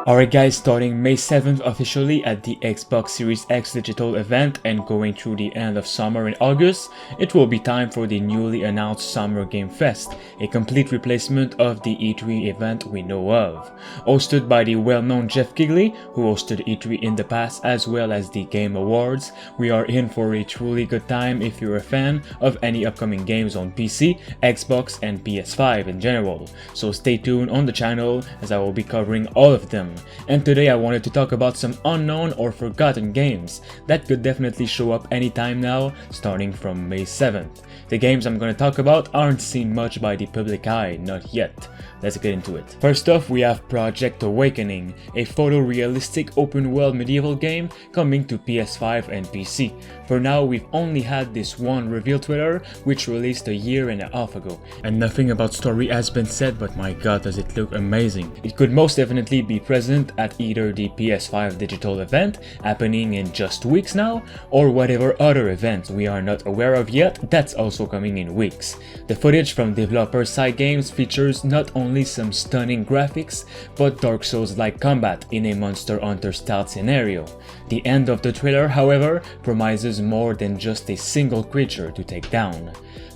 Alright guys, starting May 7th officially at the Xbox Series X digital event and going through the end of summer in August, it will be time for the newly announced Summer Game Fest, a complete replacement of the E3 event we know of. Hosted by the well-known Jeff Keighley, who hosted E3 in the past as well as the Game Awards, we are in for a truly good time if you're a fan of any upcoming games on PC, Xbox and PS5 in general. So stay tuned on the channel as I will be covering all of them. And today I wanted to talk about some unknown or forgotten games that could definitely show up anytime now, starting from May 7th. The games I'm gonna talk about aren't seen much by the public eye, not yet. Let's get into it. First off, we have Project Awakening, a photorealistic open-world medieval game coming to PS5 and PC. For now, we've only had this one reveal trailer, which released a year and a half ago. And nothing about story has been said, but my god does it look amazing. It could most definitely be present at either the PS5 digital event, happening in just weeks now, or whatever other event we are not aware of yet that's also coming in weeks. The footage from developer side games features not only some stunning graphics, but Dark Souls-like combat in a Monster Hunter style scenario. The end of the trailer, however, promises more than just a single creature to take down.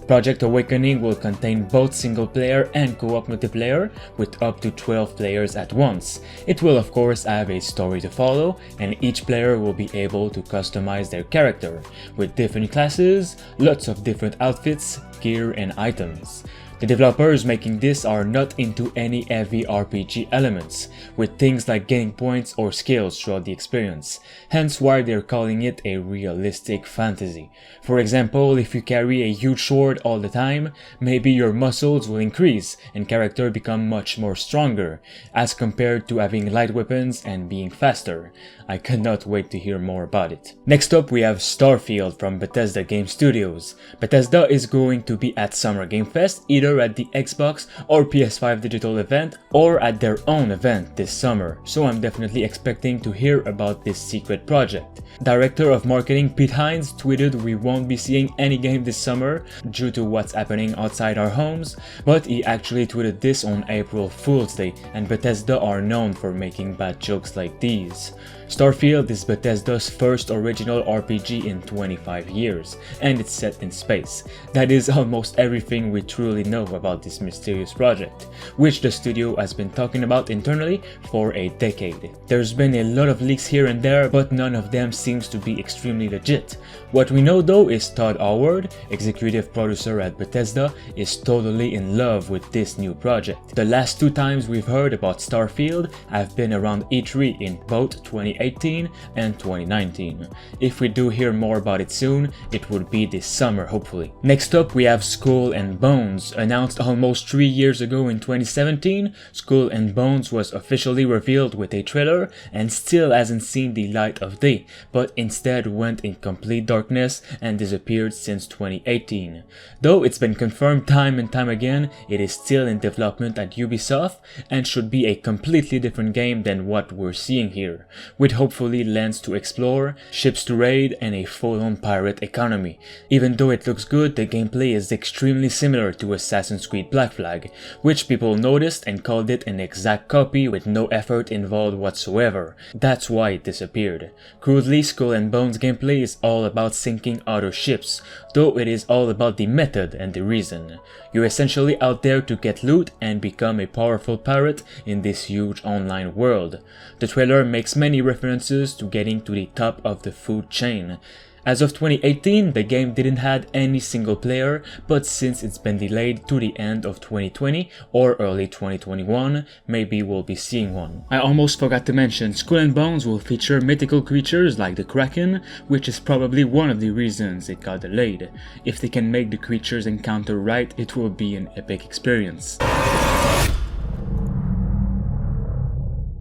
Project Awakening will contain both single-player and co-op multiplayer, with up to 12 players at once. It will of course have a story to follow, and each player will be able to customize their character, with different classes, lots of different outfits, gear and items. The developers making this are not into any heavy RPG elements, with things like gaining points or skills throughout the experience, hence why they're calling it a realistic fantasy. For example, if you carry a huge sword all the time, maybe your muscles will increase and character become much more stronger, as compared to having light weapons and being faster. I cannot wait to hear more about it. Next up we have Starfield from Bethesda Game Studios. Bethesda is going to be at Summer Game Fest either at the Xbox or PS5 digital event or at their own event this summer, so I'm definitely expecting to hear about this secret project. Director of Marketing Pete Hines tweeted we won't be seeing any game this summer due to what's happening outside our homes, but he actually tweeted this on April Fool's Day, and Bethesda are known for making bad jokes like these. Starfield is Bethesda's first original RPG in 25 years, and it's set in space. That is almost everything we truly know about this mysterious project, which the studio has been talking about internally for a decade. There's been a lot of leaks here and there, but none of them seems to be extremely legit. What we know though is Todd Howard, executive producer at Bethesda, is totally in love with this new project. The last two times we've heard about Starfield have been around E3 in both 2018 and 2019. If we do hear more about it soon, it would be this summer hopefully. Next up we have Skull and Bones. Announced almost 3 years ago in 2017, Skull and Bones was officially revealed with a trailer and still hasn't seen the light of day, but instead went in complete darkness and disappeared since 2018. Though it's been confirmed time and time again, it is still in development at Ubisoft and should be a completely different game than what we're seeing here, with hopefully lands to explore, ships to raid and a full-on pirate economy. Even though it looks good, the gameplay is extremely similar to Assassin's Creed Black Flag, which people noticed and called it an exact copy with no effort involved whatsoever. That's why it disappeared. Crudely, Skull and Bones gameplay is all about sinking other ships, though it is all about the method and the reason. You're essentially out there to get loot and become a powerful pirate in this huge online world. The trailer makes many references to getting to the top of the food chain. As of 2018, the game didn't have any single player, but since it's been delayed to the end of 2020 or early 2021, maybe we'll be seeing one. I almost forgot to mention, Skull and Bones will feature mythical creatures like the Kraken, which is probably one of the reasons it got delayed. If they can make the creatures encounter right, it will be an epic experience.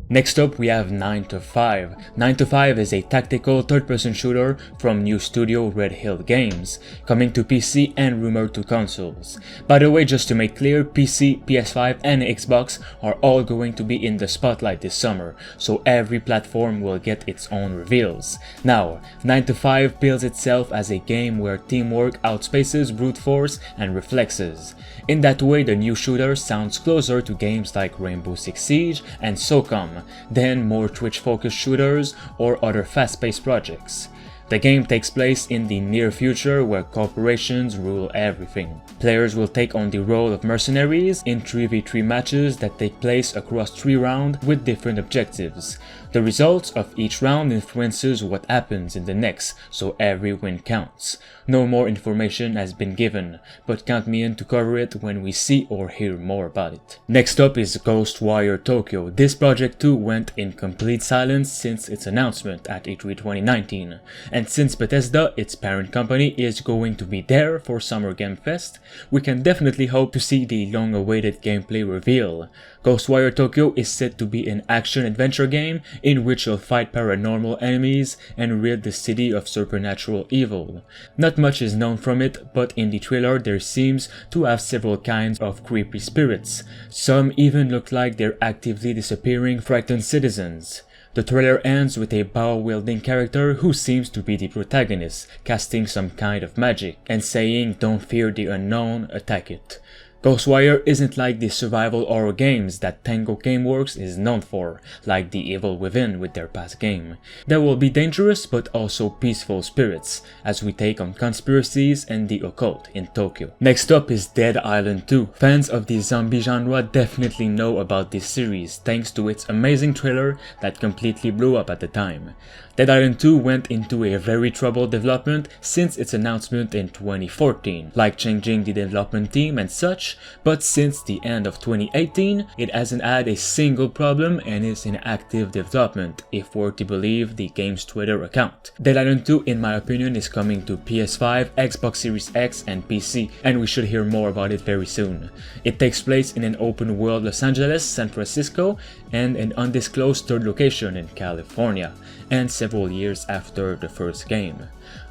Next up we have 9 to 5. 9 to 5 is a tactical third-person shooter from new studio Red Hill Games, coming to PC and rumored to consoles. By the way, just to make clear, PC, PS5 and Xbox are all going to be in the spotlight this summer, so every platform will get its own reveals. Now, 9 to 5 bills itself as a game where teamwork outspaces brute force and reflexes. In that way, the new shooter sounds closer to games like Rainbow Six Siege and SOCOM, game, then more Twitch-focused shooters or other fast-paced projects. The game takes place in the near future where corporations rule everything. Players will take on the role of mercenaries in 3v3 matches that take place across 3 rounds with different objectives. The results of each round influences what happens in the next, so every win counts. No more information has been given, but count me in to cover it when we see or hear more about it. Next up is Ghostwire Tokyo. This project too went in complete silence since its announcement at E3 2019, and since Bethesda, its parent company, is going to be there for Summer Game Fest, we can definitely hope to see the long-awaited gameplay reveal. Ghostwire Tokyo is said to be an action-adventure game in which you'll fight paranormal enemies and rid the city of supernatural evil. Not much is known from it, but in the trailer there seems to have several kinds of creepy spirits. Some even look like they're actively disappearing frightened citizens. The trailer ends with a bow-wielding character who seems to be the protagonist, casting some kind of magic and saying, "Don't fear the unknown, attack it." Ghostwire isn't like the survival horror games that Tango Gameworks is known for, like The Evil Within with their past game. There will be dangerous but also peaceful spirits, as we take on conspiracies and the occult in Tokyo. Next up is Dead Island 2. Fans of the zombie genre definitely know about this series thanks to its amazing trailer that completely blew up at the time. Dead Island 2 went into a very troubled development since its announcement in 2014, like changing the development team and such, but since the end of 2018, it hasn't had a single problem and is in active development, if we're to believe the game's Twitter account. Dead Island 2, in my opinion, is coming to PS5, Xbox Series X and PC, and we should hear more about it very soon. It takes place in an open world Los Angeles, San Francisco, and an undisclosed third location in California, and several years after the first game.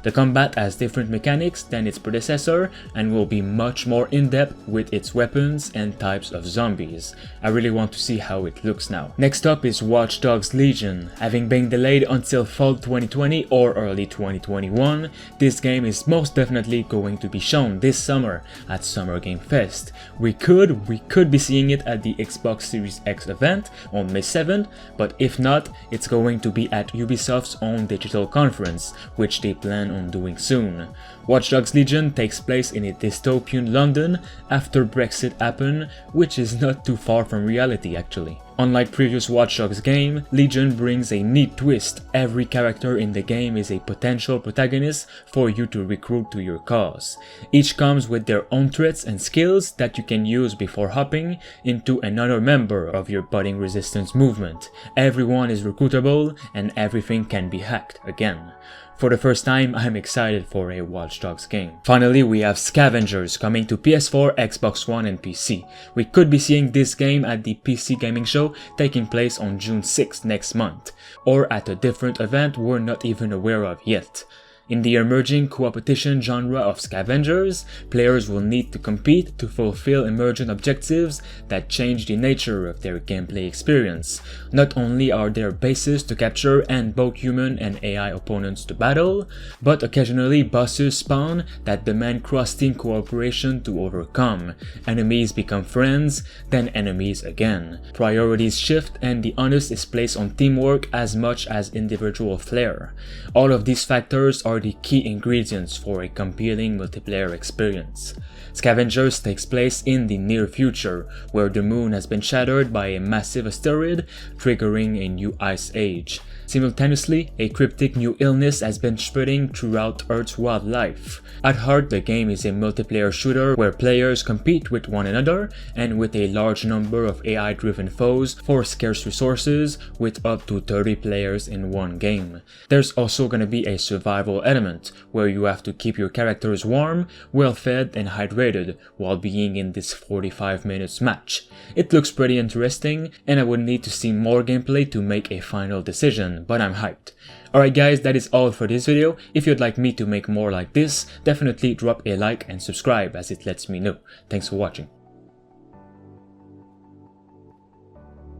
The combat has different mechanics than its predecessor and will be much more in-depth with its weapons and types of zombies. I really want to see how it looks now. Next up is Watch Dogs Legion. Having been delayed until fall 2020 or early 2021, this game is most definitely going to be shown this summer at Summer Game Fest. We could be seeing it at the Xbox Series X event on May 7th, but if not, it's going to be at Ubisoft's own digital conference, which they plan on doing soon. Watch Dogs Legion takes place in a dystopian London after Brexit happened, which is not too far from reality actually. Unlike previous Watch Dogs game, Legion brings a neat twist. Every character in the game is a potential protagonist for you to recruit to your cause. Each comes with their own traits and skills that you can use before hopping into another member of your budding resistance movement. Everyone is recruitable and everything can be hacked again. For the first time, I'm excited for a Watch Dogs game. Finally, we have Scavengers coming to PS4, Xbox One and PC. We could be seeing this game at the PC Gaming Show taking place on June 6th next month, or at a different event we're not even aware of yet. In the emerging co-opetition genre of Scavengers, players will need to compete to fulfill emergent objectives that change the nature of their gameplay experience. Not only are there bases to capture and both human and AI opponents to battle, but occasionally bosses spawn that demand cross-team cooperation to overcome. Enemies become friends, then enemies again. Priorities shift and the onus is placed on teamwork as much as individual flair. All of these factors are the key ingredients for a compelling multiplayer experience. Scavengers takes place in the near future, where the moon has been shattered by a massive asteroid, triggering a new ice age. Simultaneously, a cryptic new illness has been spreading throughout Earth's wildlife. At heart, the game is a multiplayer shooter where players compete with one another and with a large number of AI-driven foes for scarce resources, with up to 30 players in one game. There's also gonna be a survival element, where you have to keep your characters warm, well-fed and hydrated while being in this 45 minutes match. It looks pretty interesting, and I would need to see more gameplay to make a final decision, but I'm hyped. Alright guys, that is all for this video. If you'd like me to make more like this, definitely drop a like and subscribe as it lets me know. Thanks for watching.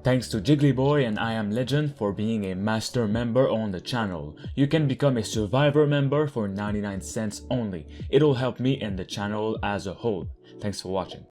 Thanks to Jigglyboy and I Am Legend for being a master member on the channel. You can become a survivor member for 99 cents only. It'll help me and the channel as a whole. Thanks for watching.